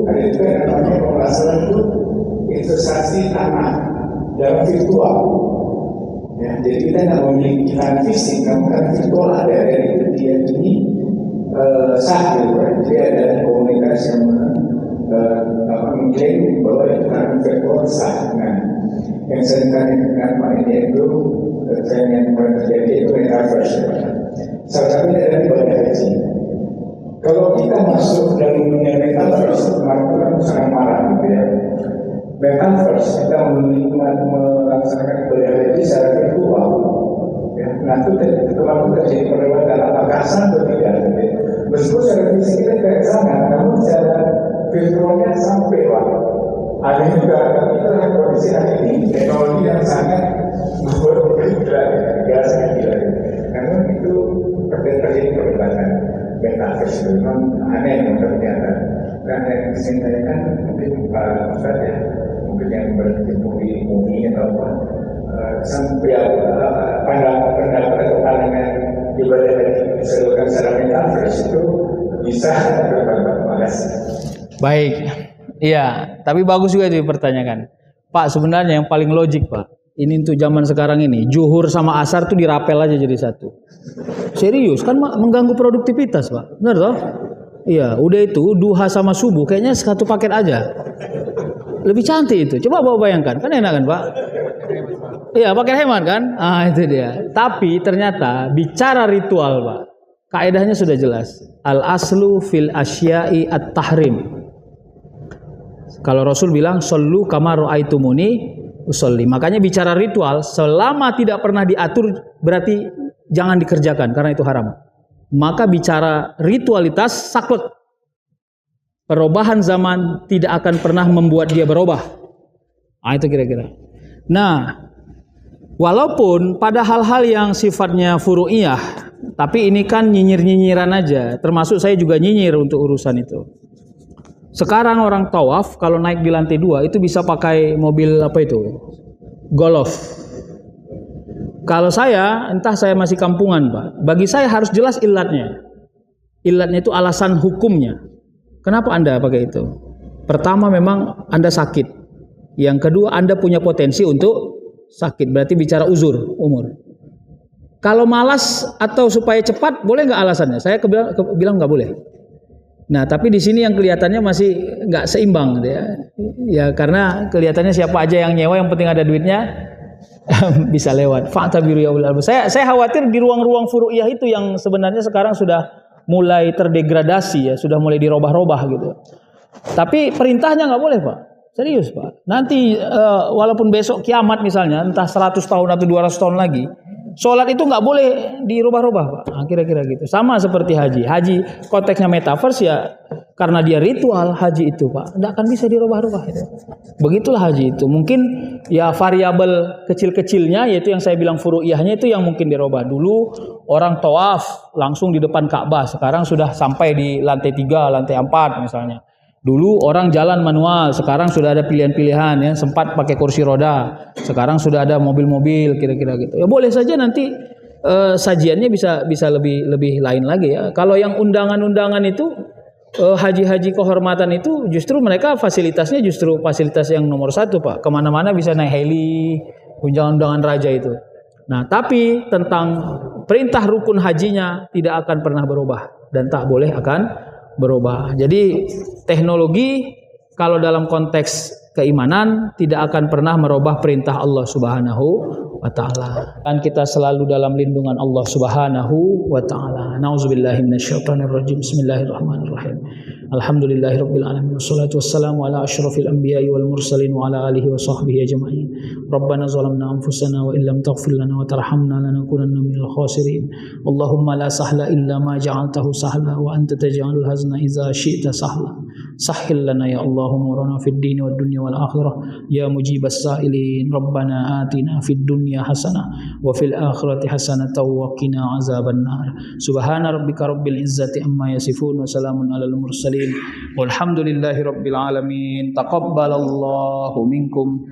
ada juga yang namanya pembahasan itu investasi tanah dalam virtual. Ya, jadi kita nggak memiliki tanah fisik, namun tanah virtual ada dan itu dia ini sah gitu kan. Jadi ada komunitas yang mengklaim bahwa itu tanah virtual sah. Nah, yang sering kali dengan Pak ini itu tren yang mulai terjadi itu metaverse. Salah satunya adalah ibadah haji. Kalau kita masuk dalam dunia metaverse, maka sangat marah gitu ya. Metaverse kita melaksanakan ibadah haji secara virtual. Ya, nah itu kemarin terjadi perdebatan apakah sah atau tidak. Gitu. Meskipun secara fisik kita tidak sana, namun secara virtualnya sampai Pak. Ada juga itulah kondisi hari ini teknologi yang sangat membuat gila, sangat gila. Namun itu terjadi perdebatan metaverse itu memang aneh ternyata. Karena yang saya tanyakan mungkin Pak Ustaz ya, mungkin yang berkecimpung di movie atau apa, sampai pendapat atau pandangan ibadah yang diseluruhkan secara metaverse itu bisa berbagai makasih. Baik. Iya, tapi bagus juga itu dipertanyakan. Pak, sebenarnya yang paling logik, Pak. Ini untuk zaman sekarang ini, zuhur sama asar tuh dirapel aja jadi satu. Serius, kan mengganggu produktivitas, Pak. Benar toh? Iya, udah itu duha sama subuh kayaknya satu paket aja. Lebih cantik itu. Coba Bapak bayangkan, kan enak kan, Pak? Iya, paket hemat kan? Ah, itu dia. Tapi ternyata bicara ritual, Pak. Kaidahnya sudah jelas. Al-aslu fil asya'i at-tahrim. Kalau Rasul bilang sallu kama ra'aitumuni usolli. Makanya bicara ritual selama tidak pernah diatur berarti jangan dikerjakan karena itu haram. Maka bicara ritualitas saklek. Perubahan zaman tidak akan pernah membuat dia berubah. Ah itu kira-kira. Nah, walaupun pada hal-hal yang sifatnya furu'iyah, tapi ini kan nyinyir-nyinyiran aja. Termasuk saya juga nyinyir untuk urusan itu. Sekarang orang tawaf kalau naik di lantai 2 itu bisa pakai mobil apa itu? Golf. Kalau saya, entah saya masih kampungan Pak, bagi saya harus jelas ilatnya. Ilatnya itu alasan hukumnya. Kenapa Anda pakai itu? Pertama memang Anda sakit. Yang kedua Anda punya potensi untuk sakit. Berarti bicara umur. Kalau malas atau supaya cepat, boleh nggak alasannya? Saya bilang nggak boleh. Nah, tapi di sini yang kelihatannya masih nggak seimbang, gitu ya. Ya karena kelihatannya siapa aja yang nyewa, yang penting ada duitnya. Bisa lewat. Fa'tabiru ya ulil albab. Saya khawatir di ruang-ruang furu'iyah itu yang sebenarnya sekarang sudah mulai terdegradasi ya, sudah mulai dirobah-robah gitu. Tapi perintahnya nggak boleh Pak. Serius Pak. Nanti walaupun besok kiamat misalnya, entah 100 tahun atau 200 tahun lagi, sholat itu nggak boleh dirubah-rubah Pak. Nah, kira-kira gitu. Sama seperti haji. Haji konteksnya metaverse ya, karena dia ritual haji itu Pak, nggak akan bisa dirubah-rubah itu. Begitulah haji itu. Mungkin ya variabel kecil-kecilnya, yaitu yang saya bilang furu'iyahnya itu yang mungkin dirubah. Dulu orang tawaf langsung di depan Ka'bah, sekarang sudah sampai di lantai 3, lantai 4 misalnya. Dulu orang jalan manual, sekarang sudah ada pilihan-pilihan ya, sempat pakai kursi roda, sekarang sudah ada mobil-mobil kira-kira gitu. Ya boleh saja nanti sajiannya bisa lebih lain lagi ya. Kalau yang undangan-undangan itu haji-haji kehormatan itu justru mereka fasilitasnya justru fasilitas yang nomor 1 Pak. Kemana-mana bisa naik heli, undangan-undangan raja itu. Nah tapi tentang perintah rukun hajinya tidak akan pernah berubah dan tak boleh akan berubah. Jadi teknologi kalau dalam konteks keimanan tidak akan pernah merubah perintah Allah Subhanahu wa taala. Dan kita selalu dalam lindungan Allah Subhanahu wa taala. Nauzubillahi minasyaitonir rajim. Bismillahirrahmanirrahim. Alhamdulillahirabbil alamin wassalatu wassalamu ala asyrafil anbiya'i wal mursalin wa ala alihi wa sahbihi ajma'in. Rabbana zalamna anfusana wa illam taghfir lana wa tarhamna lanakunanna minal khasirin. Allahumma la sahla illa ma ja'altahu sahla wa anta taj'alul hazna idza syi'ta sahla. Sahhil lana ya Allahumma fid din wad dunya wal akhirah ya mujibas sa'ilin. Rabbana atina fid dunya hasanah wa fil akhirati hasanah wa qina azabannar. Subhana rabbika rabbil izzati amma yasifun wa salamun alal mursalin walhamdulillahi rabbil alamin. Taqabbalallahu minkum.